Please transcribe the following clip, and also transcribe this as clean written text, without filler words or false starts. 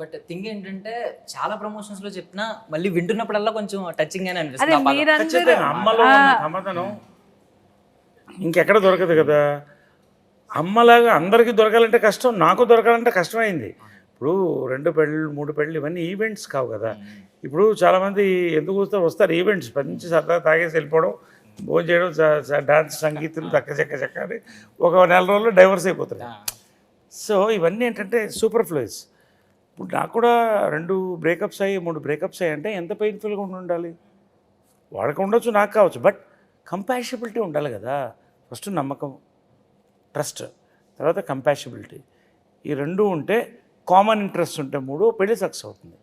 But thing ఏంటంటే చాలా promotions లో చెప్పినా మళ్ళీ వింటున్నప్పుడల్లా కొంచెం టచింగ్ గానే అదే అనిపిస్తుంది ఆ పదం. మీరందరూ ఖచ్చితంగా అమ్మలో ఉన్న సమాధానం ఇంకెక్కడ దొరకదు కదా. అమ్మలాగా అందరికీ దొరకాలంటే కష్టం, నాకు దొరకాలంటే కష్టమైంది. ఇప్పుడు 2 పెళ్ళి 3 పెళ్ళి ఇవన్నీ ఈవెంట్స్ కావు కదా. ఇప్పుడు చాలామంది ఎందుకు వస్తారు ఈవెంట్స్, మంచి సరదా తాగేసి వెళ్ళిపోవడం, భోజనం చేయడం, డాన్స్ సంగీతం చక్క అని ఒక నెల రోజుల్లో డైవర్స్ అయిపోతుంది. సో ఇవన్నీ ఏంటంటే సూపర్ ఫ్లోయిస్. ఇప్పుడు నాకు కూడా 2 బ్రేకప్స్ అయ్యి 3 బ్రేకప్స్ అయ్యి అంటే ఎంత పెయిన్ఫుల్గా ఉండాలి. వాళ్ళకి ఉండొచ్చు, నాకు కావచ్చు, బట్ కంపాషబిలిటీ ఉండాలి కదా. ఫస్ట్ నమ్మకం, ట్రస్ట్, తర్వాత కంపాషబిలిటీ, ఈ 2 ఉంటే, కామన్ ఇంట్రెస్ట్ ఉంటే 3 పెళ్ళి సక్సెస్ అవుతుంది.